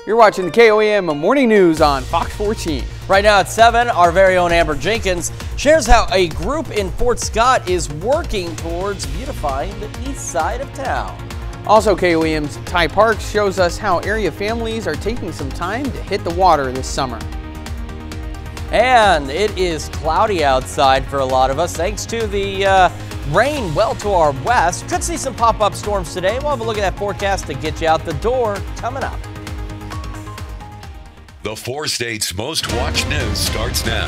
You're watching the KOAM Morning News on Fox 14. Right now at 7, our very own Amber Jenkins shares how a group in Fort Scott is working towards beautifying the east side of town. Also, KOAM's Ty Parks shows us how area families are taking some time to hit the water this summer. And it is cloudy outside for a lot of us thanks to the rain well to our west. Could see some pop-up storms today. We'll have a look at that forecast to get you out the door coming up. The 4 states' most watched news starts now.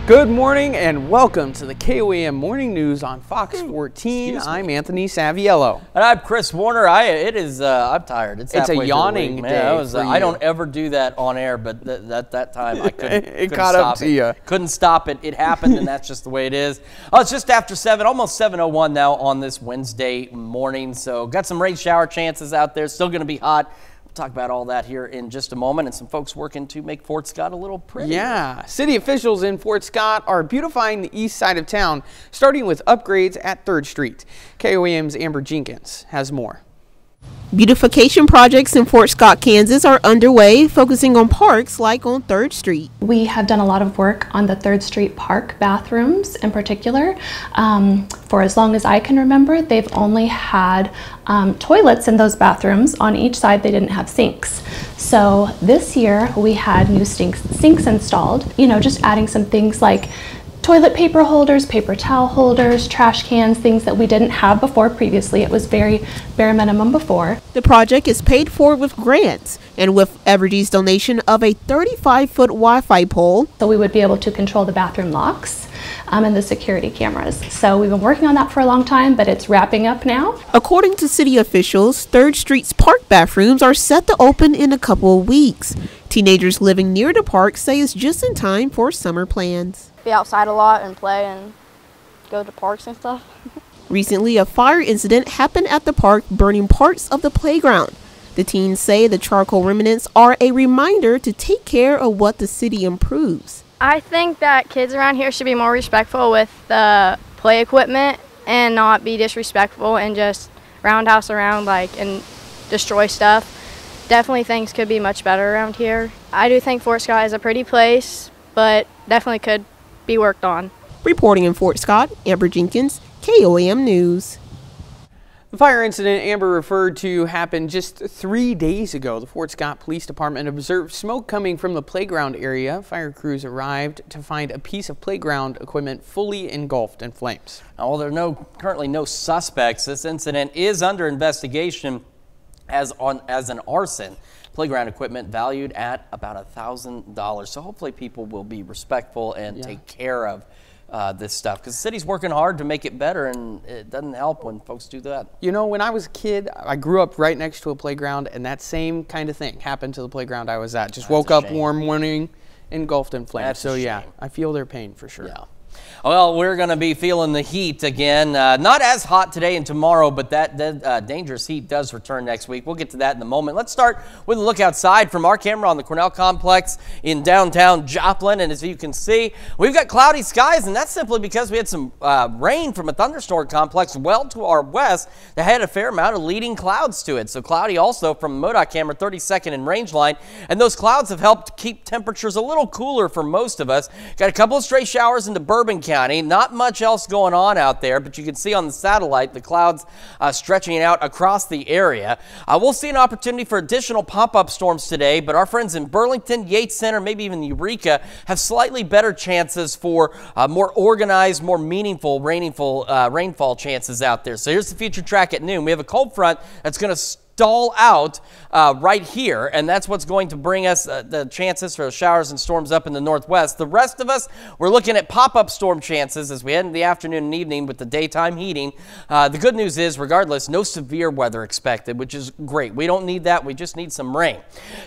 Good morning and welcome to the KOAM Morning News on Fox 14. I'm Anthony Saviello. And I'm Chris Warner. I'm tired. It's a yawning day. I don't ever do that on air, but that time I couldn't. It caught up to you. Couldn't stop it. It happened, and that's just the way it is. Oh, it's just after 7, almost 7:01 now on this Wednesday morning. So got some rain shower chances out there. Still going to be hot. We'll talk about all that here in just a moment, and some folks working to make Fort Scott a little prettier. Yeah, city officials in Fort Scott are beautifying the east side of town, starting with upgrades at 3rd Street. KOAM's Amber Jenkins has more. Beautification projects in Fort Scott, Kansas are underway, focusing on parks like on 3rd Street. We have done a lot of work on the 3rd Street Park bathrooms in particular. For as long as I can remember, they've only had toilets in those bathrooms. On each side, they didn't have sinks. So this year, we had new sinks installed, just adding some things like toilet paper holders, paper towel holders, trash cans, things that we didn't have before previously. It was very bare minimum before. The project is paid for with grants and with Evergy's donation of a 35-foot Wi-Fi pole. So we would be able to control the bathroom locks and the security cameras. So we've been working on that for a long time, but it's wrapping up now. According to city officials, 3rd Street's park bathrooms are set to open in a couple of weeks. Teenagers living near the park say it's just in time for summer plans. Be outside a lot and play and go to parks and stuff. Recently, a fire incident happened at the park, burning parts of the playground. The teens say the charcoal remnants are a reminder to take care of what the city improves. I think that kids around here should be more respectful with the play equipment and not be disrespectful and just roundhouse around and destroy stuff. Definitely things could be much better around here. I do think Fort Scott is a pretty place, but definitely could be worked on. Reporting in Fort Scott, Amber Jenkins, KOAM News. The fire incident Amber referred to happened just 3 days ago. The Fort Scott Police Department observed smoke coming from the playground area. Fire crews arrived to find a piece of playground equipment fully engulfed in flames. Now, while there are currently no suspects, this incident is under investigation as an arson. Playground equipment valued at about $1,000. So hopefully people will be respectful and take care of this stuff, because the city's working hard to make it better, and it doesn't help when folks do that. When I was a kid, I grew up right next to a playground, and that same kind of thing happened to the playground I was at. Just woke up one morning, engulfed in flames. So yeah, I feel their pain for sure. Yeah. Well, we're going to be feeling the heat again. Not as hot today and tomorrow, but that dangerous heat does return next week. We'll get to that in a moment. Let's start with a look outside from our camera on the Cornell Complex in downtown Joplin. And as you can see, we've got cloudy skies, and that's simply because we had some rain from a thunderstorm complex well to our west that had a fair amount of leading clouds to it. So cloudy also from MoDOT camera 32nd and Rangeline. And those clouds have helped keep temperatures a little cooler for most of us. Got a couple of stray showers into Bourbon County. Not much else going on out there, but you can see on the satellite the clouds stretching out across the area. We'll see an opportunity for additional pop-up storms today, but our friends in Burlington, Yates Center, maybe even Eureka have slightly better chances for more organized, more meaningful rainfall chances out there. So here's the future track at noon. We have a cold front that's going to stall out right here, and that's what's going to bring us the chances for showers and storms up in the northwest. The rest of us, we're looking at pop-up storm chances as we head into the afternoon and evening with the daytime heating. The good news is, regardless, no severe weather expected, which is great. We don't need that. We just need some rain.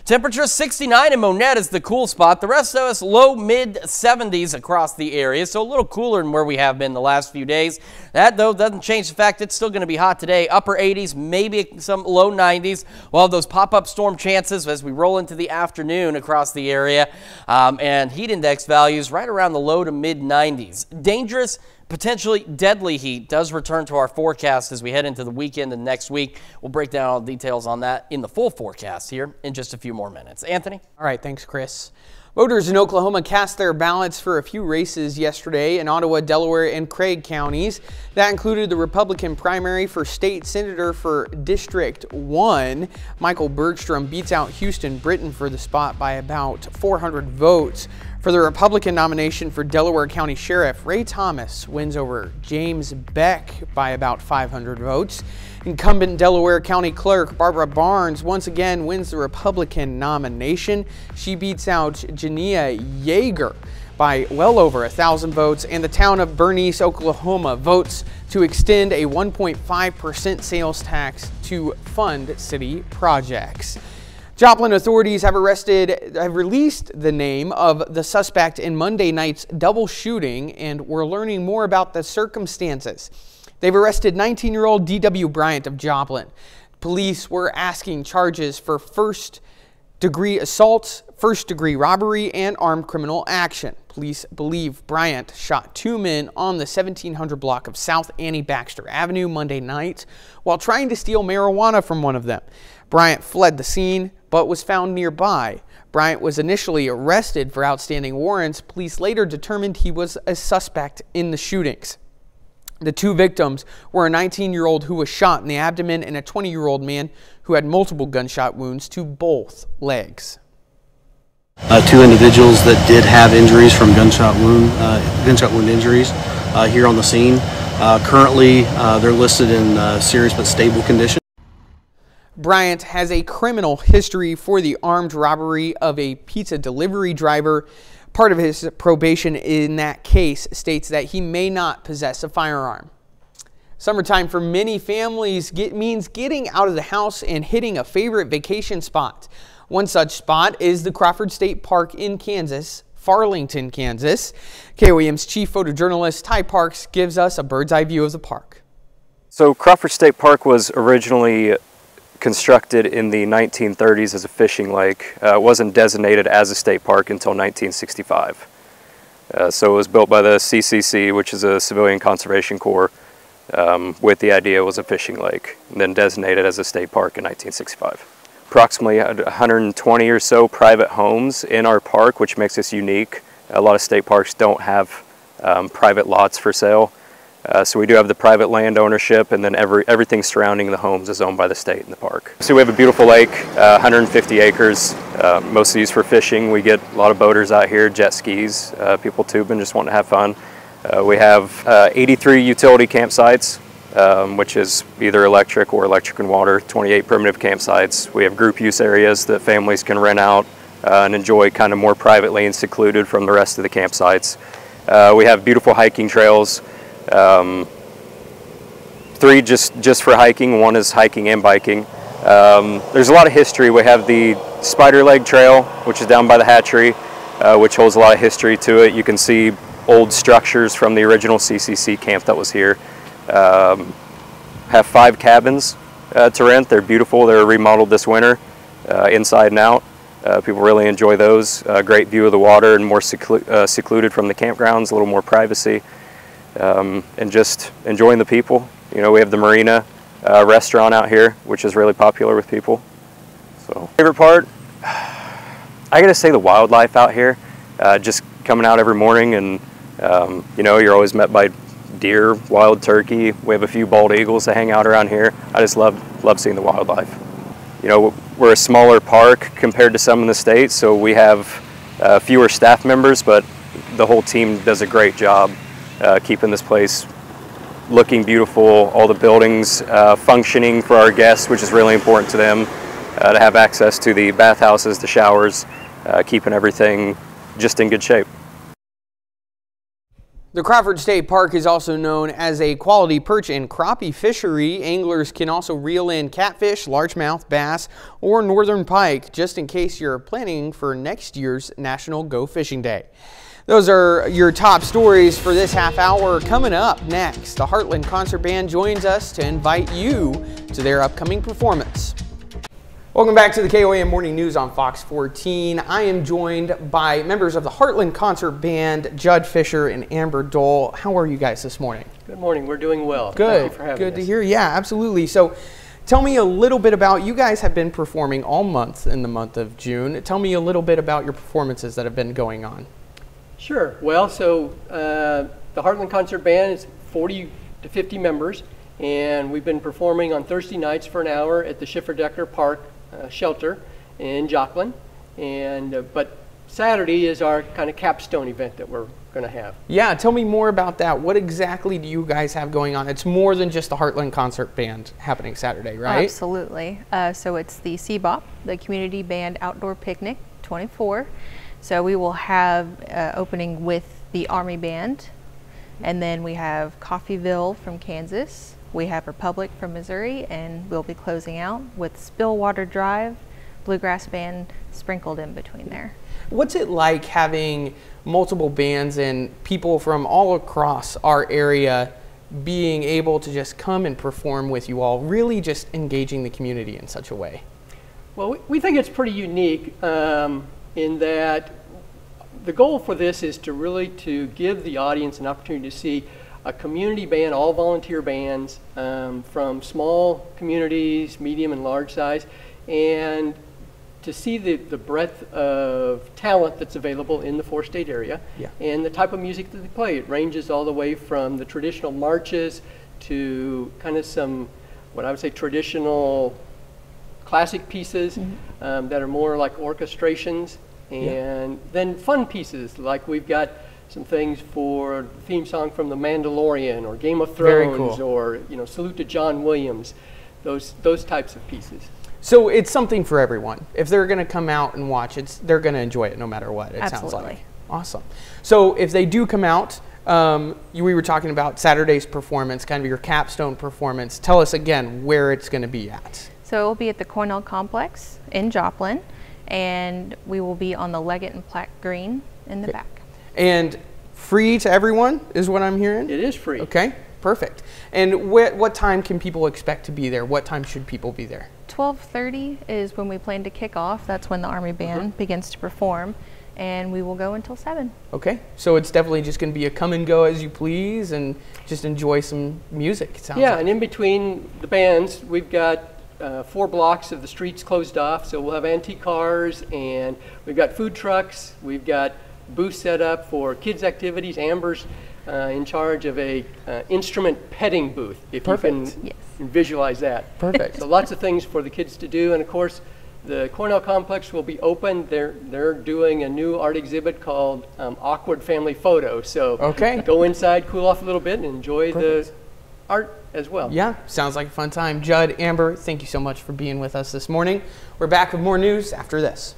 Temperature 69 in Monette is the cool spot. The rest of us, low mid 70s across the area, so a little cooler than where we have been the last few days. That, though, doesn't change the fact it's still going to be hot today. Upper 80s, maybe some low 90s. We'll have those pop-up storm chances as we roll into the afternoon across the area, and heat index values right around the low to mid 90s. Dangerous Potentially deadly heat does return to our forecast as we head into the weekend and next week. We'll break down all the details on that in the full forecast here in just a few more minutes. Anthony? All right, thanks, Chris. Voters in Oklahoma cast their ballots for a few races yesterday in Ottawa, Delaware, and Craig counties. That included the Republican primary for state senator for District 1. Michael Bergstrom beats out Houston Britton for the spot by about 400 votes. For the Republican nomination for Delaware County Sheriff, Ray Thomas wins over James Beck by about 500 votes. Incumbent Delaware County Clerk Barbara Barnes once again wins the Republican nomination. She beats out Jania Yeager by well over 1,000 votes, and the town of Bernice, Oklahoma votes to extend a 1.5% sales tax to fund city projects. Joplin authorities have released the name of the suspect in Monday night's double shooting, and we're learning more about the circumstances. They've arrested 19-year-old D.W. Bryant of Joplin. Police were asking charges for first-degree assault, first-degree robbery, and armed criminal action. Police believe Bryant shot two men on the 1700 block of South Annie Baxter Avenue Monday night while trying to steal marijuana from one of them. Bryant fled the scene but was found nearby. Bryant was initially arrested for outstanding warrants. Police later determined he was a suspect in the shootings. The two victims were a 19-year-old who was shot in the abdomen and a 20-year-old man who had multiple gunshot wounds to both legs. Two individuals that did have injuries from gunshot wound injuries here on the scene. Currently, they're listed in serious but stable condition. Bryant has a criminal history for the armed robbery of a pizza delivery driver. Part of his probation in that case states that he may not possess a firearm. Summertime for many families means getting out of the house and hitting a favorite vacation spot. One such spot is the Crawford State Park in Kansas, Farlington, Kansas. KOAM's chief photojournalist Ty Parks gives us a bird's eye view of the park. So Crawford State Park was originally constructed in the 1930s as a fishing lake. It wasn't designated as a state park until 1965. So it was built by the CCC, which is a Civilian Conservation Corps, with the idea it was a fishing lake, and then designated as a state park in 1965. Approximately 120 or so private homes in our park, which makes us unique. A lot of state parks don't have private lots for sale. So we do have the private land ownership, and then everything surrounding the homes is owned by the state and the park. So we have a beautiful lake, 150 acres, mostly used for fishing. We get a lot of boaters out here, jet skis, people tubing, just wanting to have fun. We have 83 utility campsites, which is either electric or electric and water, 28 primitive campsites. We have group use areas that families can rent out and enjoy kind of more privately and secluded from the rest of the campsites. We have beautiful hiking trails. Three just for hiking, one is hiking and biking. There's a lot of history. We have the Spider Leg Trail, which is down by the hatchery, which holds a lot of history to it. You can see old structures from the original CCC camp that was here. Have 5 cabins to rent. They're beautiful. They're remodeled this winter, inside and out. People really enjoy those. Great view of the water and more secluded from the campgrounds, a little more privacy. And just enjoying the people. You know, we have the Marina restaurant out here, which is really popular with people. So, favorite part, I gotta say the wildlife out here. Just coming out every morning, and you know, you're always met by deer, wild turkey. We have a few bald eagles that hang out around here. I just love seeing the wildlife. You know, we're a smaller park compared to some in the state, so we have fewer staff members, but the whole team does a great job keeping this place looking beautiful, all the buildings functioning for our guests, which is really important to them, to have access to the bathhouses, the showers, keeping everything just in good shape. The Crawford State Park is also known as a quality perch and crappie fishery. Anglers can also reel in catfish, largemouth bass, or northern pike, just in case you're planning for next year's National Go Fishing Day. Those are your top stories for this half hour. Coming up next, the Heartland Concert Band joins us to invite you to their upcoming performance. Welcome back to the KOAM Morning News on Fox 14. I am joined by members of the Heartland Concert Band, Judd Fisher and Amber Dole. How are you guys this morning? Good morning. We're doing well. Good. Thank you for having Good us. to hear. Yeah, absolutely. So tell me a little bit about, you guys have been performing all month in the month of June. Tell me a little bit about your performances that have been going on. Sure. Well, so the Heartland Concert Band is 40 to 50 members, and we've been performing on Thursday nights for an hour at the Schiffer-Decker Park shelter in Joplin, and but Saturday is our kind of capstone event that we're going to have. Yeah, tell me more about that. What exactly do you guys have going on? It's more than just the Heartland Concert Band happening Saturday, right? Absolutely. So it's the CBOP, the Community Band Outdoor Picnic 24. So we will have opening with the Army Band, and then we have Coffeeville from Kansas. We have Republic from Missouri, and we'll be closing out with Spillwater Drive, Bluegrass Band sprinkled in between there. What's it like having multiple bands and people from all across our area being able to just come and perform with you all, really just engaging the community in such a way? Well, we think it's pretty unique in that the goal for this is to really to give the audience an opportunity to see a community band, all volunteer bands from small communities, medium and large size, and to see the breadth of talent that's available in the four-state area, and the type of music that they play. It ranges all the way from the traditional marches to kind of some, what I would say, traditional classic pieces that are more like orchestrations, and then fun pieces, like we've got some things for the theme song from The Mandalorian or Game of Thrones, or Salute to John Williams, those types of pieces. So it's something for everyone. If they're going to come out and watch it, they're going to enjoy it no matter what. It sounds like. Awesome. So if they do come out, we were talking about Saturday's performance, kind of your capstone performance. Tell us again where it's going to be at. So it will be at the Cornell Complex in Joplin, and we will be on the Leggett and Platte Green in the back. And free to everyone is what I'm hearing? It is free. Okay, perfect. And what time can people expect to be there? What time should people be there? 12:30 is when we plan to kick off. That's when the Army Band begins to perform, and we will go until 7. Okay, so it's definitely just going to be a come and go as you please and just enjoy some music, it sounds like. And in between the bands, we've got 4 blocks of the streets closed off, so we'll have antique cars, and we've got food trucks, we've got booth set up for kids activities. Amber's in charge of a instrument petting booth, if you can visualize that. Perfect. So lots of things for the kids to do, and of course the Cornell Complex will be open. They're doing a new art exhibit called Awkward Family Photo, so go inside, cool off a little bit, and enjoy the art as well. Yeah, sounds like a fun time. Judd, Amber, thank you so much for being with us this morning. We're back with more news after this.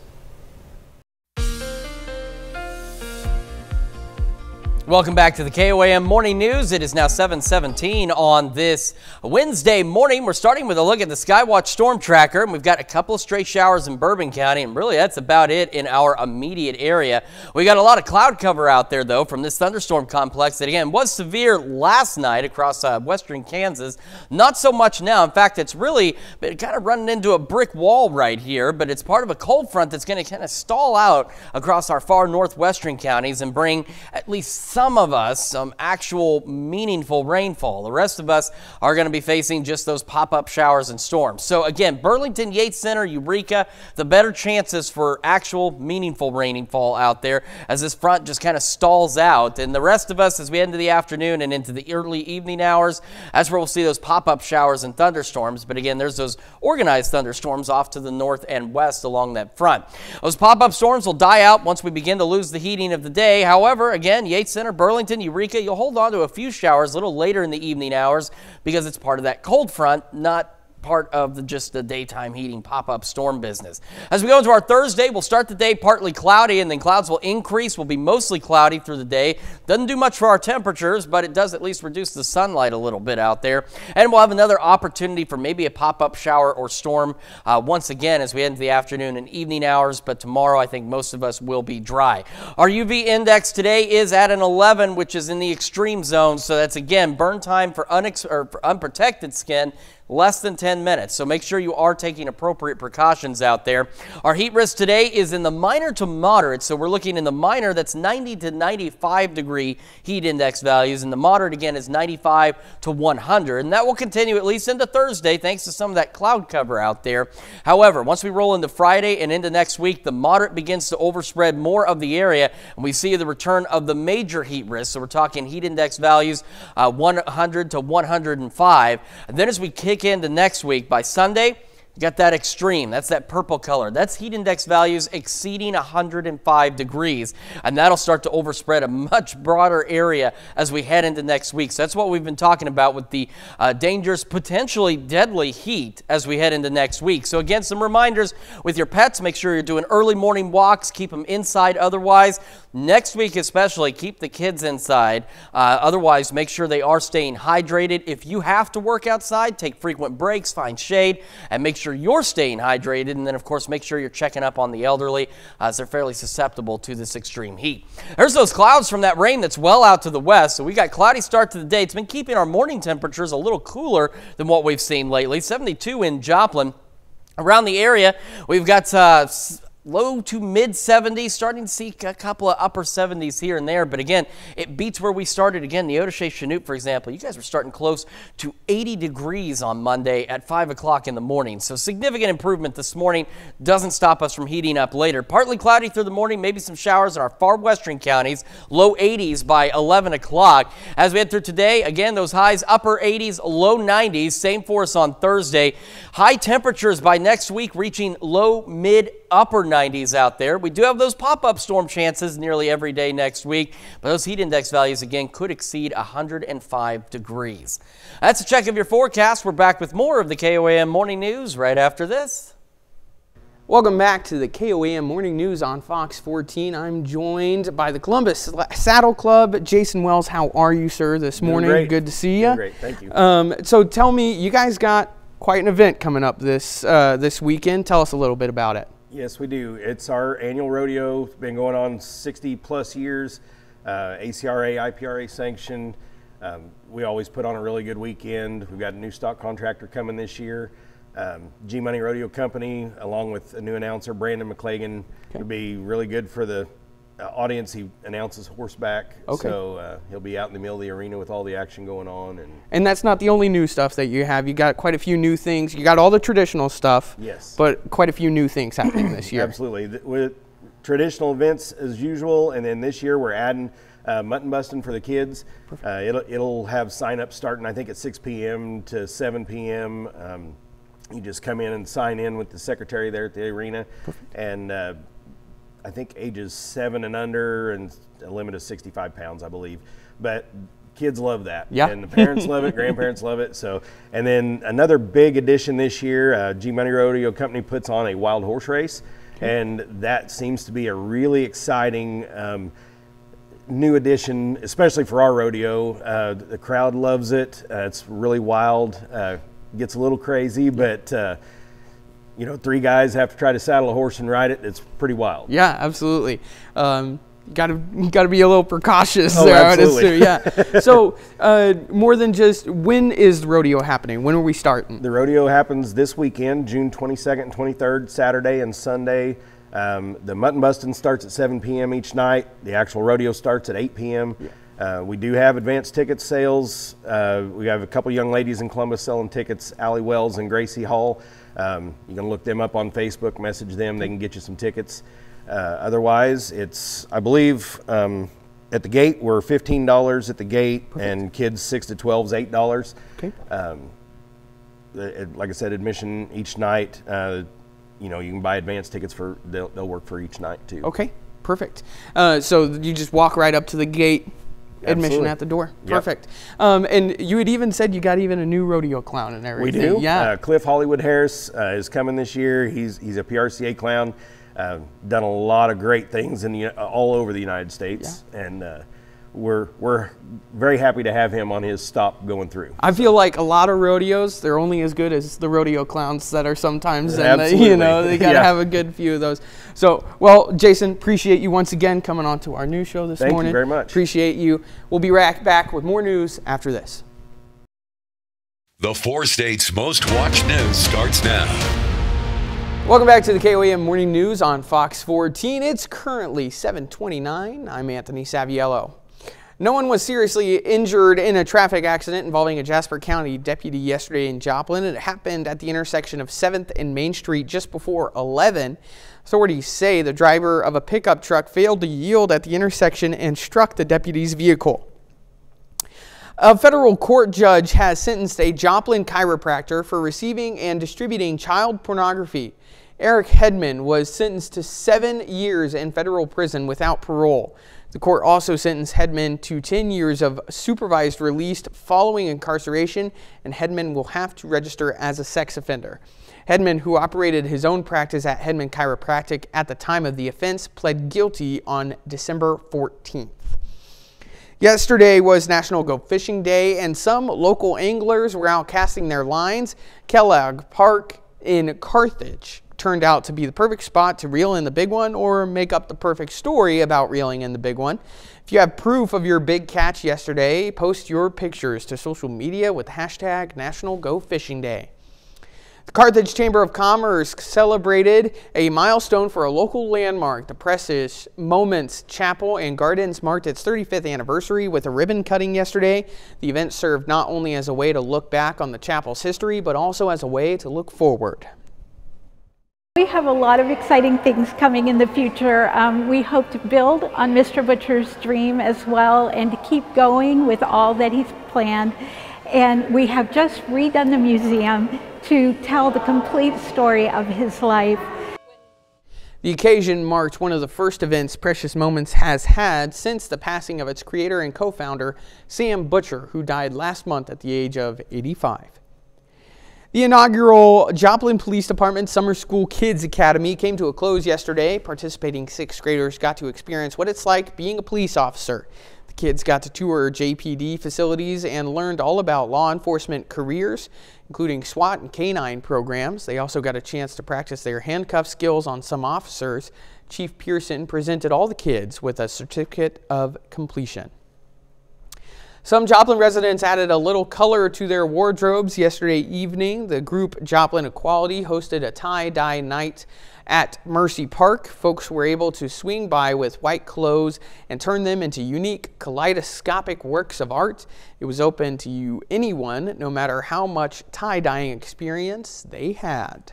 Welcome back to the KOAM Morning News. It is now 7:17 on this Wednesday morning. We're starting with a look at the Skywatch Storm Tracker, and we've got a couple of stray showers in Bourbon County, and really that's about it in our immediate area. We got a lot of cloud cover out there, though, from this thunderstorm complex that, again, was severe last night across western Kansas. Not so much now. In fact, it's really been kind of running into a brick wall right here, but it's part of a cold front that's going to kind of stall out across our far northwestern counties and bring at least some of us some actual meaningful rainfall. The rest of us are going to be facing just those pop-up showers and storms. So again, Burlington, Yates Center, Eureka, the better chances for actual meaningful rainfall out there as this front just kind of stalls out. And the rest of us, as we head into the afternoon and into the early evening hours, that's where we'll see those pop-up showers and thunderstorms. But again, there's those organized thunderstorms off to the north and west along that front. Those pop-up storms will die out once we begin to lose the heating of the day. However, again, Yates Center, Burlington, Eureka, you'll hold on to a few showers a little later in the evening hours because it's part of that cold front, not part of just the daytime heating pop-up storm business. As we go into our Thursday, we'll start the day partly cloudy, and then clouds will increase. Will be mostly cloudy through the day. Doesn't do much for our temperatures, but it does at least reduce the sunlight a little bit out there. And we'll have another opportunity for maybe a pop-up shower or storm once again as we head into the afternoon and evening hours. But tomorrow, I think most of us will be dry. Our UV index today is at an 11, which is in the extreme zone. So that's, again, burn time for unprotected skin. less than 10 minutes. So make sure you are taking appropriate precautions out there. Our heat risk today is in the minor to moderate. So we're looking in the minor, that's 90 to 95 degree heat index values. And the moderate, again, is 95 to 100. And that will continue at least into Thursday, thanks to some of that cloud cover out there. However, once we roll into Friday and into next week, the moderate begins to overspread more of the area. And we see the return of the major heat risk. So we're talking heat index values 100 to 105. And then as we kick into next week, by Sunday, you got that extreme. That's that purple color. That's heat index values exceeding 105 degrees. And that'll start to overspread a much broader area as we head into next week. So that's what we've been talking about with the dangerous, potentially deadly heat as we head into next week. So again, some reminders with your pets. Make sure you're doing early morning walks. Keep them inside otherwise. Next week especially, keep the kids inside. Otherwise, make sure they are staying hydrated. If you have to work outside, take frequent breaks, find shade, and make sure you're staying hydrated. And then, of course, make sure you're checking up on the elderly as they're fairly susceptible to this extreme heat. There's those clouds from that rain that's well out to the west. So we got cloudy start to the day. It's been keeping our morning temperatures a little cooler than what we've seen lately. 72 in Joplin. Around the area, we've got low to mid 70s, starting to see a couple of upper 70s here and there. But again, it beats where we started. Again, the Odyssey Chinook, for example, you guys were starting close to 80 degrees on Monday at 5 o'clock in the morning. So significant improvement this morning. Doesn't stop us from heating up later. Partly cloudy through the morning, maybe some showers in our far western counties. Low 80s by 11 o'clock. As we head through today, again, those highs upper 80s, low 90s. Same for us on Thursday. High temperatures by next week reaching low, mid, upper 90s out there. We do have those pop-up storm chances nearly every day next week, but those heat index values again could exceed 105 degrees. That's a check of your forecast. We're back with more of the KOAM Morning News right after this. Welcome back to the KOAM Morning News on Fox 14. I'm joined by the Columbus Saddle Club. Jason Wells, how are you, sir, this morning? Great. Good to see you. Great, thank you. So tell me, you guys got quite an event coming up this weekend. Tell us a little bit about it. Yes, we do. It's our annual rodeo. It's been going on 60 plus years. ACRA, IPRA sanctioned. We always put on a really good weekend. We've got a new stock contractor coming this year. G-Money Rodeo Company, along with a new announcer, Brandon McClagan, will be really good for the audience. He announces horseback, so he'll be out in the middle of the arena with all the action going on. And that's not the only new stuff that you have. You got quite a few new things. You got all the traditional stuff, yes, but quite a few new things happening this year. Absolutely. With traditional events as usual, and then this year we're adding mutton busting for the kids. It'll have sign-up starting, I think, at 6 p.m. to 7 p.m. You just come in and sign in with the secretary there at the arena. And I think ages 7 and under, and a limit of 65 pounds, I believe. But kids love that. Yeah. And the parents love it, grandparents love it. So, and then another big addition this year, G-Money Rodeo Company puts on a wild horse race. And that seems to be a really exciting new addition, especially for our rodeo. The crowd loves it. It's really wild. Gets a little crazy, but you know, 3 guys have to try to saddle a horse and ride it. It's pretty wild. Yeah, absolutely. Got to be a little precautious there. I would assume. Yeah. So more than just, when is the rodeo happening? When are we starting? The rodeo happens this weekend, June 22nd and 23rd, Saturday and Sunday. The mutton busting starts at 7 p.m. each night. The actual rodeo starts at 8 p.m. Yeah. We do have advanced ticket sales. We have a couple young ladies in Columbus selling tickets, Allie Wells and Gracie Hall. You can look them up on Facebook, message them, they can get you some tickets. Otherwise, it's, I believe, at the gate, we're $15 at the gate. Perfect. And kids 6 to 12 is $8. Okay. Like I said, admission each night. You know, you can buy advance tickets for, they'll work for each night too. Okay, perfect. So you just walk right up to the gate, admission Absolutely. At the door. Yep. Perfect. And you had even said you got even a new rodeo clown and everything. We do. Yeah. Cliff Hollywood Harris is coming this year. He's a PRCA clown. Done a lot of great things in all over the United States, yeah. And we're very happy to have him on his stop going through. I feel like a lot of rodeos, they're only as good as the rodeo clowns that are sometimes, Absolutely. You know, they got to Yeah. have a good few of those. So, well, Jason, appreciate you once again coming on to our news show this morning. Thank you very much. Appreciate you. We'll be right back with more news after this. The 4 states' most watched news starts now. Welcome back to the KOAM Morning News on Fox 14. It's currently 7:29. I'm Anthony Saviello. No one was seriously injured in a traffic accident involving a Jasper County deputy yesterday in Joplin. It happened at the intersection of 7th and Main Street just before 11. Authorities say the driver of a pickup truck failed to yield at the intersection and struck the deputy's vehicle. A federal court judge has sentenced a Joplin chiropractor for receiving and distributing child pornography. Eric Hedman was sentenced to 7 years in federal prison without parole. The court also sentenced Hedman to 10 years of supervised release following incarceration, and Hedman will have to register as a sex offender. Hedman, who operated his own practice at Hedman Chiropractic at the time of the offense, pled guilty on December 14th. Yesterday was National Go Fishing Day, and some local anglers were out casting their lines. Kellogg Park in Carthage turned out to be the perfect spot to reel in the big one or make up the perfect story about reeling in the big one. If you have proof of your big catch yesterday, post your pictures to social media with hashtag National Go Fishing Day. The Carthage Chamber of Commerce celebrated a milestone for a local landmark. The Precious Moments Chapel and Gardens marked its 35th anniversary with a ribbon cutting yesterday. The event served not only as a way to look back on the chapel's history, but also as a way to look forward. We have a lot of exciting things coming in the future. We hope to build on Mr. Butcher's dream as well and to keep going with all that he's planned. And we have just redone the museum to tell the complete story of his life. The occasion marked one of the first events Precious Moments has had since the passing of its creator and co-founder, Sam Butcher, who died last month at the age of 85. The inaugural Joplin Police Department Summer School Kids Academy came to a close yesterday. Participating 6th graders got to experience what it's like being a police officer. The kids got to tour JPD facilities and learned all about law enforcement careers, including SWAT and K-9 programs. They also got a chance to practice their handcuff skills on some officers. Chief Pearson presented all the kids with a certificate of completion. Some Joplin residents added a little color to their wardrobes yesterday evening. The group Joplin Equality hosted a tie-dye night at Mercy Park. Folks were able to swing by with white clothes and turn them into unique kaleidoscopic works of art. It was open to anyone, no matter how much tie-dyeing experience they had.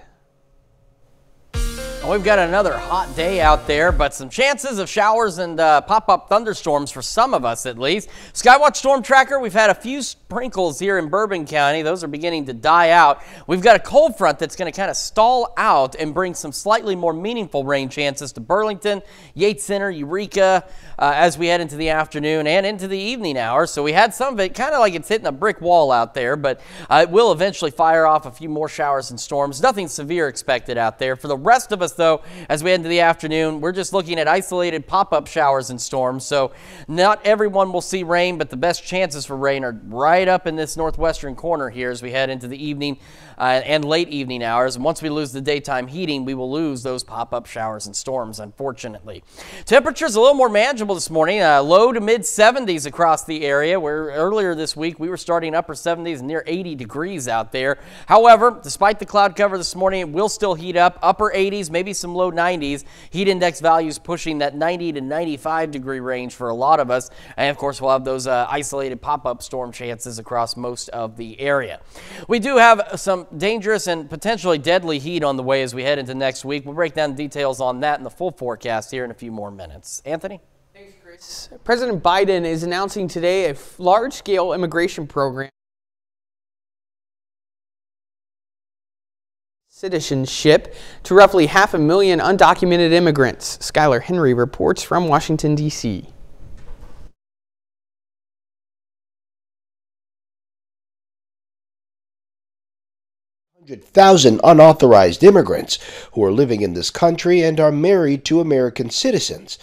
Well, we've got another hot day out there, but some chances of showers and pop-up thunderstorms for some of us at least. Skywatch Storm Tracker, we've had a few sprinkles here in Bourbon County. Those are beginning to die out. We've got a cold front that's going to kind of stall out and bring some slightly more meaningful rain chances to Burlington, Yates Center, Eureka as we head into the afternoon and into the evening hours. So we had some of it kind of like it's hitting a brick wall out there, but it will eventually fire off a few more showers and storms. Nothing severe expected out there. For the rest of us, though, as we head into the afternoon, we're just looking at isolated pop-up showers and storms. So not everyone will see rain, but the best chances for rain are right up in this northwestern corner here as we head into the evening and late evening hours. And once we lose the daytime heating, we will lose those pop-up showers and storms, unfortunately. Temperatures a little more manageable this morning, low to mid 70s across the area, where earlier this week we were starting upper 70s and near 80 degrees out there. However, despite the cloud cover this morning, it will still heat up, upper 80s, maybe some low 90s. Heat index values pushing that 90 to 95 degree range for a lot of us. And of course, we'll have those isolated pop-up storm chances across most of the area. We do have some dangerous and potentially deadly heat on the way as we head into next week. We'll break down details on that in the full forecast here in a few more minutes. Anthony? Thanks, Chris. President Biden is announcing today a large-scale immigration program. Citizenship to roughly 500,000 undocumented immigrants. Skylar Henry reports from Washington, D.C. 100,000 unauthorized immigrants who are living in this country and are married to American citizens.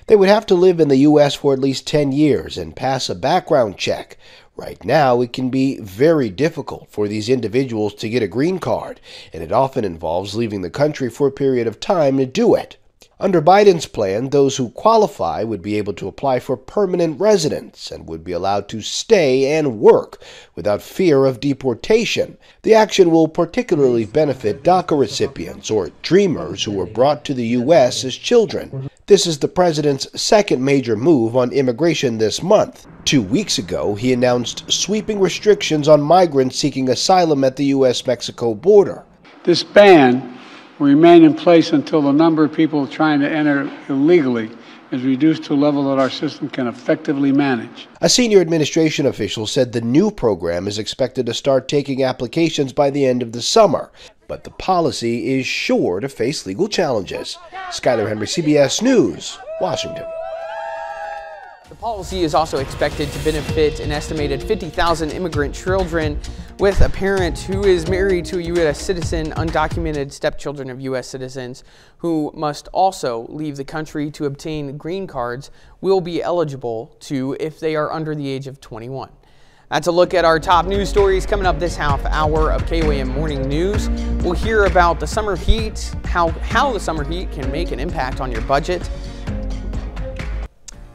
They would have to live in the U.S. for at least 10 years and pass a background check. Right now, it can be very difficult for these individuals to get a green card, and it often involves leaving the country for a period of time to do it. Under Biden's plan, those who qualify would be able to apply for permanent residence and would be allowed to stay and work without fear of deportation. The action will particularly benefit DACA recipients or dreamers who were brought to the U.S. as children. This is the president's second major move on immigration this month. 2 weeks ago, he announced sweeping restrictions on migrants seeking asylum at the U.S.-Mexico border. This ban will remain in place until the number of people trying to enter illegally is reduced to a level that our system can effectively manage. A senior administration official said the new program is expected to start taking applications by the end of the summer, but the policy is sure to face legal challenges. Skyler Henry, CBS News, Washington. The policy is also expected to benefit an estimated 50,000 immigrant children with a parent who is married to a U.S. citizen. Undocumented stepchildren of U.S. citizens who must also leave the country to obtain green cards will be eligible to if they are under the age of 21. That's a look at our top news stories coming up this half hour of KOAM Morning News. We'll hear about the summer heat, how the summer heat can make an impact on your budget.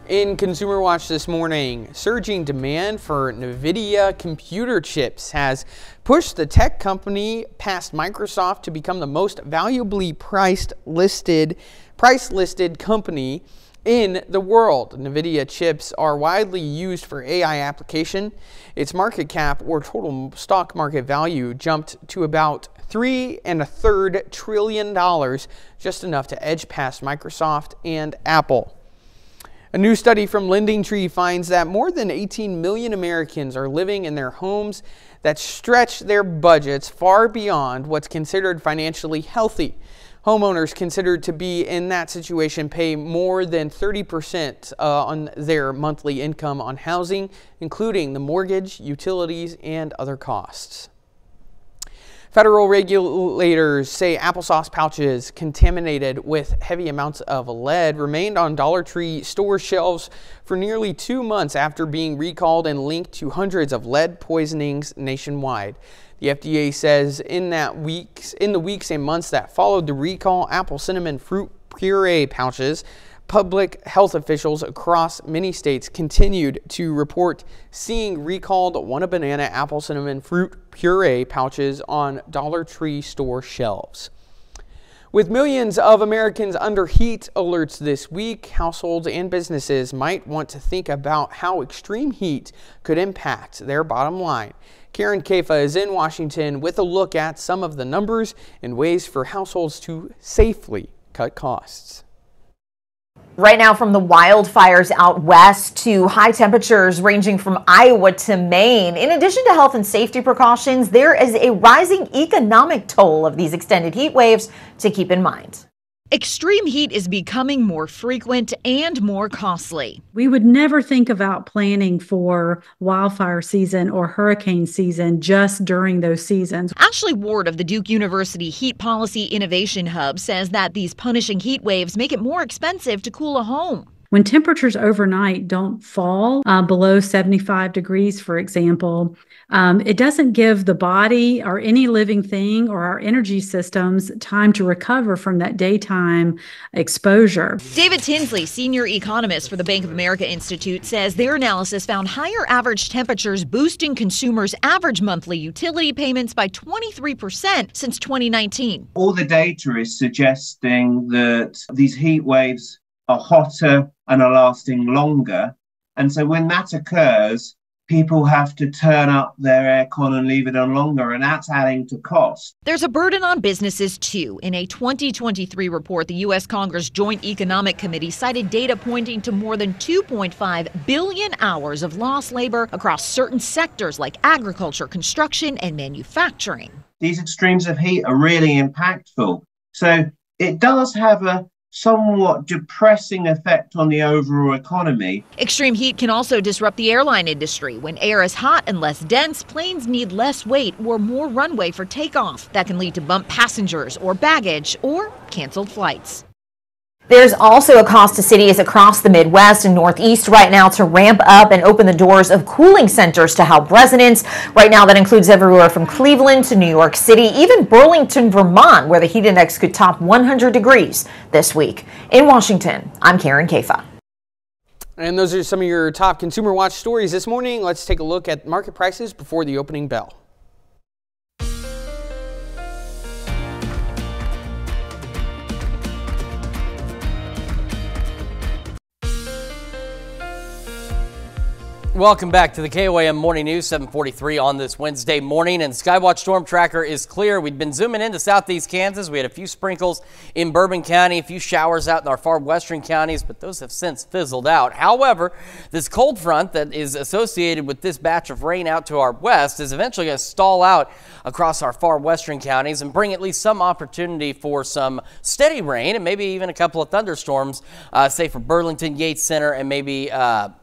In Consumer Watch this morning, surging demand for NVIDIA computer chips has pushed the tech company past Microsoft to become the most valuably price-listed company in the world. NVIDIA chips are widely used for AI application. Its market cap, or total stock market value, jumped to about $3.33 trillion, just enough to edge past Microsoft and Apple. A new study from LendingTree finds that more than 18 million Americans are living in their homes that stretch their budgets far beyond what's considered financially healthy. Homeowners considered to be in that situation pay more than 30% on their monthly income on housing, including the mortgage, utilities, and other costs. Federal regulators say applesauce pouches contaminated with heavy amounts of lead remained on Dollar Tree store shelves for nearly 2 months after being recalled and linked to hundreds of lead poisonings nationwide. The FDA says in the weeks and months that followed the recall, apple cinnamon fruit puree pouches, public health officials across many states continued to report seeing recalled Wanna-Banana apple cinnamon fruit puree pouches on Dollar Tree store shelves. With millions of Americans under heat alerts this week, households and businesses might want to think about how extreme heat could impact their bottom line. Karen Kafa is in Washington with a look at some of the numbers and ways for households to safely cut costs. Right now, from the wildfires out west to high temperatures ranging from Iowa to Maine, in addition to health and safety precautions, there is a rising economic toll of these extended heat waves to keep in mind. Extreme heat is becoming more frequent and more costly. We would never think about planning for wildfire season or hurricane season just during those seasons. Ashley Ward of the Duke University Heat Policy Innovation Hub says that these punishing heat waves make it more expensive to cool a home. When temperatures overnight don't fall below 75 degrees, for example, it doesn't give the body or any living thing or our energy systems time to recover from that daytime exposure. David Tinsley, senior economist for the Bank of America Institute, says their analysis found higher average temperatures boosting consumers' average monthly utility payments by 23% since 2019. All the data is suggesting that these heat waves are hotter and are lasting longer. And so when that occurs, people have to turn up their aircon and leave it on longer, and that's adding to cost. There's a burden on businesses, too. In a 2023 report, the U.S. Congress Joint Economic Committee cited data pointing to more than 2.5 billion hours of lost labor across certain sectors like agriculture, construction, and manufacturing. These extremes of heat are really impactful. So it does have a somewhat depressing effect on the overall economy. Extreme heat can also disrupt the airline industry. When air is hot and less dense, planes need less weight or more runway for takeoff. That can lead to bumped passengers or baggage or canceled flights. There's also a cost to cities across the Midwest and Northeast right now to ramp up and open the doors of cooling centers to help residents. Right now, that includes everywhere from Cleveland to New York City, even Burlington, Vermont, where the heat index could top 100 degrees this week. In Washington, I'm Karen Kafa. And those are some of your top Consumer Watch stories this morning. Let's take a look at market prices before the opening bell. Welcome back to the KOAM Morning News, 7:43 on this Wednesday morning. And Skywatch Storm Tracker is clear. We've been zooming into southeast Kansas. We had a few sprinkles in Bourbon County, a few showers out in our far western counties, but those have since fizzled out. However, this cold front that is associated with this batch of rain out to our west is eventually going to stall out across our far western counties and bring at least some opportunity for some steady rain and maybe even a couple of thunderstorms, say for Burlington, Yates Center, and maybe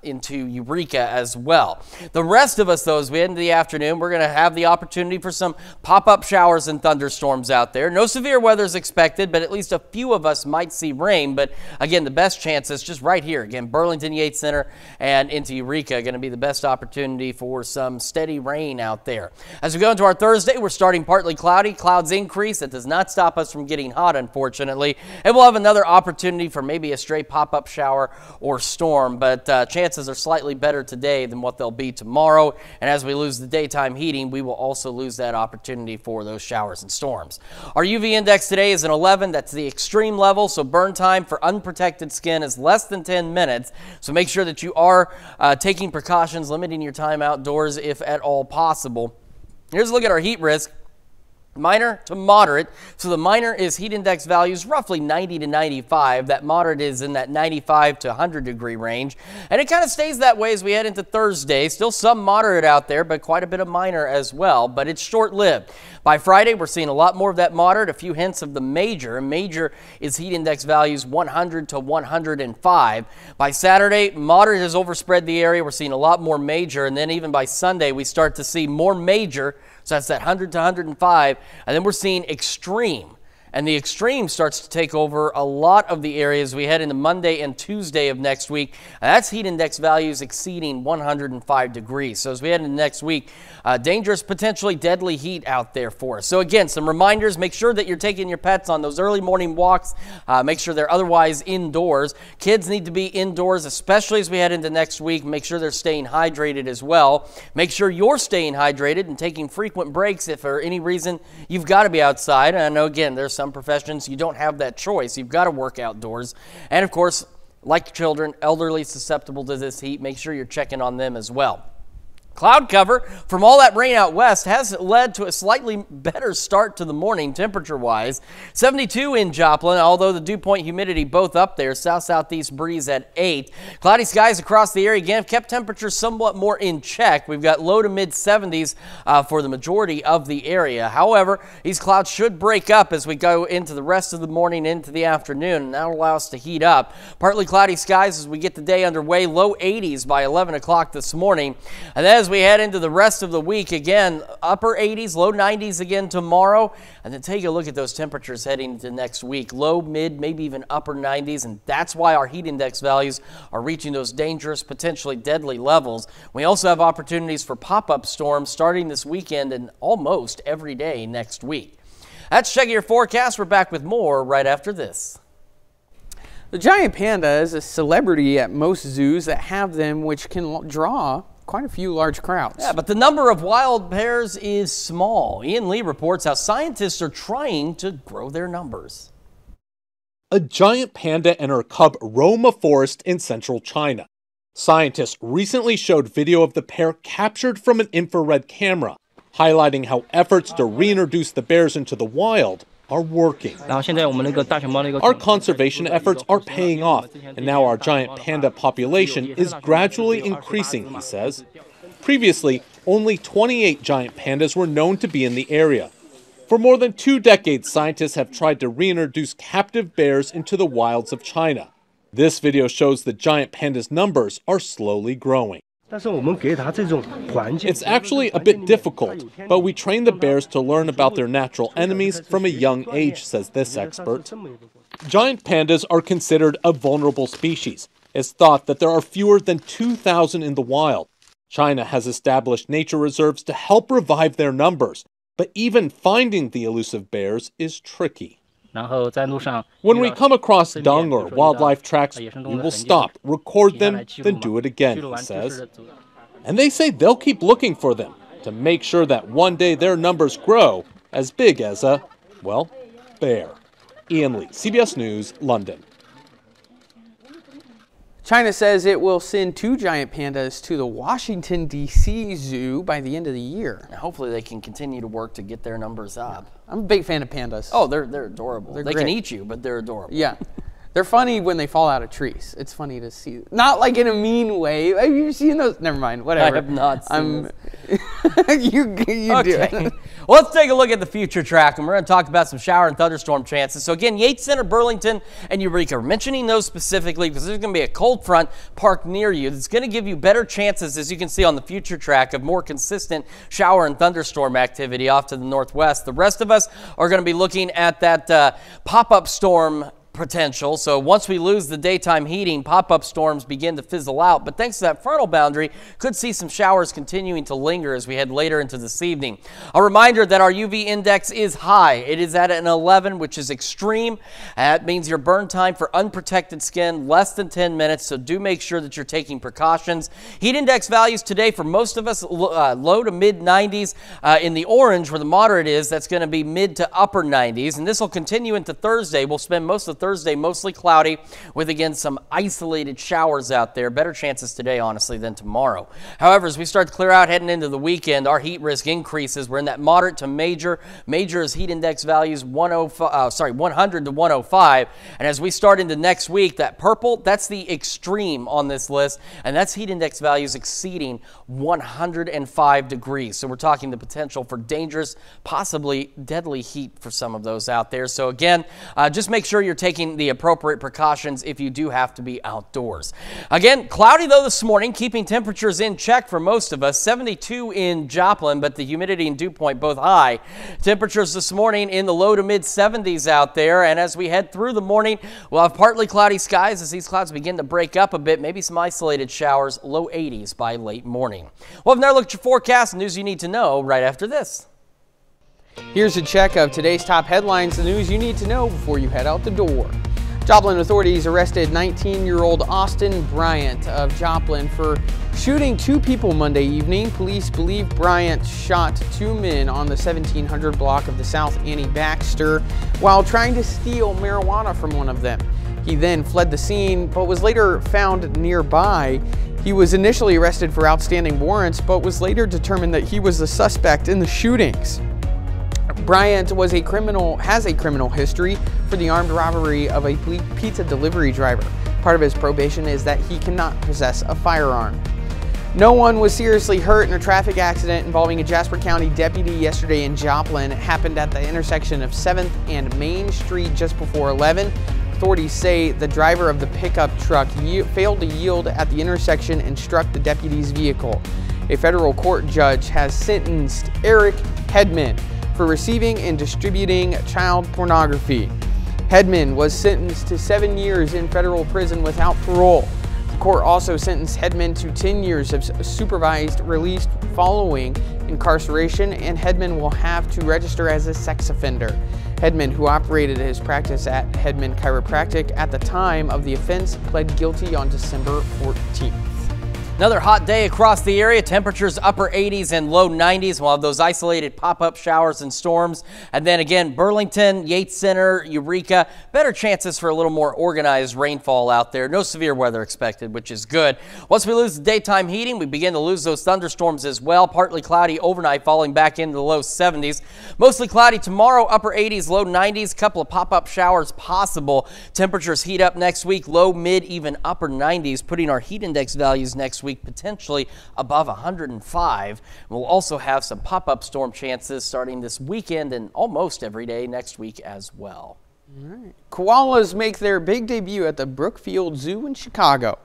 into Eureka as well. The rest of us, though, as we head into the afternoon, we're going to have the opportunity for some pop-up showers and thunderstorms out there. No severe weather is expected, but at least a few of us might see rain. But again, the best chance is just right here. Again, Burlington, Yates Center, and into Eureka are going to be the best opportunity for some steady rain out there. As we go into our Thursday, we're starting partly cloudy. Clouds increase. That does not stop us from getting hot, unfortunately. And we'll have another opportunity for maybe a stray pop-up shower or storm, but chances are slightly better today than what they'll be tomorrow. And as we lose the daytime heating, we will also lose that opportunity for those showers and storms. Our UV index today is an 11. That's the extreme level, so burn time for unprotected skin is less than 10 minutes. So make sure that you are taking precautions, limiting your time outdoors if at all possible. Here's a look at our heat risk. Minor to moderate. So the minor is heat index values roughly 90 to 95. That moderate is in that 95 to 100 degree range. And it kind of stays that way as we head into Thursday. Still some moderate out there, but quite a bit of minor as well. But it's short-lived. By Friday, we're seeing a lot more of that moderate, a few hints of the major. Major is heat index values 100 to 105. By Saturday, moderate has overspread the area. We're seeing a lot more major. And then even by Sunday, we start to see more major. So that's that 100 to 105. And then we're seeing extreme. And the extreme starts to take over a lot of the areas we head into Monday and Tuesday of next week. And that's heat index values exceeding 105 degrees. So as we head into next week, dangerous, potentially deadly heat out there for us. So again, some reminders. Make sure that you're taking your pets on those early morning walks. Make sure they're otherwise indoors. Kids need to be indoors, especially as we head into next week. Make sure they're staying hydrated as well. Make sure you're staying hydrated and taking frequent breaks if for any reason you've got to be outside. And I know, again, there's some professions you don't have that choice. You've got to work outdoors. And of course, like children, elderly susceptible to this heat, make sure you're checking on them as well. Cloud cover from all that rain out west has led to a slightly better start to the morning temperature-wise. 72 in Joplin, although the dew point humidity both up there. South-southeast breeze at 8. Cloudy skies across the area again have kept temperatures somewhat more in check. We've got low to mid-70s for the majority of the area. However, these clouds should break up as we go into the rest of the morning into the afternoon, and that'll allow us to heat up. Partly cloudy skies as we get the day underway. Low 80s by 11 o'clock this morning. And then as we head into the rest of the week, again, upper 80s, low 90s again tomorrow. And then take a look at those temperatures heading into next week. Low, mid, maybe even upper 90s. And that's why our heat index values are reaching those dangerous, potentially deadly levels. We also have opportunities for pop-up storms starting this weekend and almost every day next week. That's checking your forecast. We're back with more right after this. The giant panda is a celebrity at most zoos that have them, which can draw quite a few large crowds. Yeah, but the number of wild bears is small. Ian Lee reports how scientists are trying to grow their numbers. A giant panda and her cub roam a forest in central China. Scientists recently showed video of the pair captured from an infrared camera, highlighting how efforts to reintroduce the bears into the wild are working. Our conservation efforts are paying off, and now our giant panda population is gradually increasing, he says. Previously, only 28 giant pandas were known to be in the area. For more than 2 decades, scientists have tried to reintroduce captive bears into the wilds of China. This video shows the giant panda's numbers are slowly growing. It's actually a bit difficult, but we train the bears to learn about their natural enemies from a young age, says this expert. Giant pandas are considered a vulnerable species. It's thought that there are fewer than 2,000 in the wild. China has established nature reserves to help revive their numbers, but even finding the elusive bears is tricky. When we come across dung or wildlife tracks, we will stop, record them, then do it again, he says. And they say they'll keep looking for them to make sure that one day their numbers grow as big as a, well, bear. Ian Lee, CBS News, London. China says it will send 2 giant pandas to the Washington, D.C. Zoo by the end of the year. Hopefully they can continue to work to get their numbers up. I'm a big fan of pandas. Oh, they're adorable. They great. can eat you, but they're adorable. Yeah. They're funny when they fall out of trees. It's funny to see. Not like in a mean way. Have you seen those? Never mind. Whatever. I have not seen you okay. do it. Well, let's take a look at the future track, and we're going to talk about some shower and thunderstorm chances. So again, Yates Center, Burlington, and Eureka. We're mentioning those specifically because there's going to be a cold front parked near you that's going to give you better chances, as you can see on the future track, of more consistent shower and thunderstorm activity off to the northwest. The rest of us are going to be looking at that pop-up storm potential. So once we lose the daytime heating, pop-up storms begin to fizzle out. But thanks to that frontal boundary, could see some showers continuing to linger as we head later into this evening. A reminder that our UV index is high. It is at an 11, which is extreme. That means your burn time for unprotected skin less than 10 minutes. So do make sure that you're taking precautions. Heat index values today for most of us low to mid 90s. In the orange, where the moderate is, that's going to be mid to upper 90s. And this will continue into Thursday. We'll spend most of Thursday mostly cloudy with, again, some isolated showers out there. Better chances today, honestly, than tomorrow. However, as we start to clear out heading into the weekend, our heat risk increases. We're in that moderate to major. Major is heat index values 100 to 105. And as we start into next week, that purple, that's the extreme on this list. And that's heat index values exceeding 105 degrees. So we're talking the potential for dangerous, possibly deadly heat for some of those out there. So again, just make sure you're taking the appropriate precautions if you do have to be outdoors. Again, cloudy though this morning, keeping temperatures in check for most of us. 72 in Joplin, but the humidity and dew point both high. Temperatures this morning in the low to mid 70s out there. And as we head through the morning, we'll have partly cloudy skies as these clouds begin to break up a bit. Maybe some isolated showers, low 80s by late morning. We'll have another look at your forecast and news you need to know right after this. Here's a check of today's top headlines, the news you need to know before you head out the door. Joplin authorities arrested 19-year-old Austin Bryant of Joplin for shooting 2 people Monday evening. Police believe Bryant shot 2 men on the 1700 block of the South Annie Baxter while trying to steal marijuana from one of them. He then fled the scene, but was later found nearby. He was initially arrested for outstanding warrants, but was later determined that he was the suspect in the shootings. Bryant has a criminal history for the armed robbery of a pizza delivery driver. Part of his probation is that he cannot possess a firearm. No one was seriously hurt in a traffic accident involving a Jasper County deputy yesterday in Joplin. It happened at the intersection of 7th and Main Street just before 11. Authorities say the driver of the pickup truck failed to yield at the intersection and struck the deputy's vehicle. A federal court judge has sentenced Eric Hedman for receiving and distributing child pornography. Hedman was sentenced to 7 years in federal prison without parole. The court also sentenced Hedman to 10 years of supervised release following incarceration, and Hedman will have to register as a sex offender. Hedman, who operated his practice at Hedman Chiropractic at the time of the offense, pled guilty on December 14th. Another hot day across the area. Temperatures upper 80s and low 90s. We'll have those isolated pop-up showers and storms. And then again, Burlington, Yates Center, Eureka. Better chances for a little more organized rainfall out there. No severe weather expected, which is good. Once we lose the daytime heating, we begin to lose those thunderstorms as well. Partly cloudy overnight, falling back into the low 70s. Mostly cloudy tomorrow, upper 80s, low 90s. Couple of pop-up showers possible. Temperatures heat up next week, low, mid, even upper 90s, putting our heat index values next week potentially above 105. We'll also have some pop-up storm chances starting this weekend and almost every day next week as well. All right. Koalas make their big debut at the Brookfield Zoo in Chicago.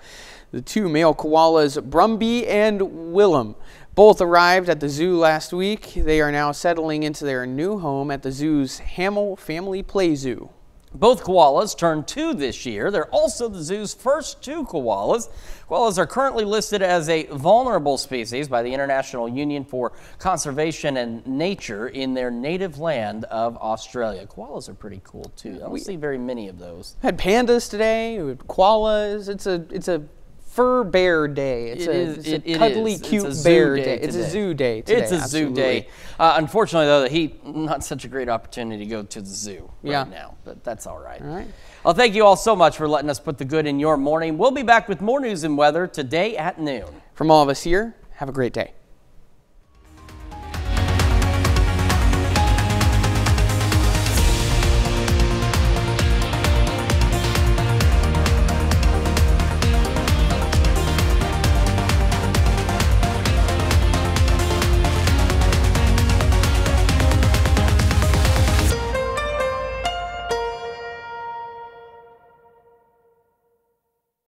The 2 male koalas, Brumby and Willem, both arrived at the zoo last week. They are now settling into their new home at the zoo's Hamel Family Play Zoo. Both koalas turned 2 this year. They're also the zoo's first 2 koalas. Koalas are currently listed as a vulnerable species by the International Union for Conservation and Nature in their native land of Australia. Koalas are pretty cool too. I don't see very many of those. Had pandas today, we had koalas. It's a fur bear day. It's a cuddly, cute bear day. It's a zoo day today. It's a zoo day. Unfortunately, though, the heat, not such a great opportunity to go to the zoo right now, but that's all right. All right. Well, thank you all so much for letting us put the good in your morning. We'll be back with more news and weather today at noon. From all of us here, have a great day.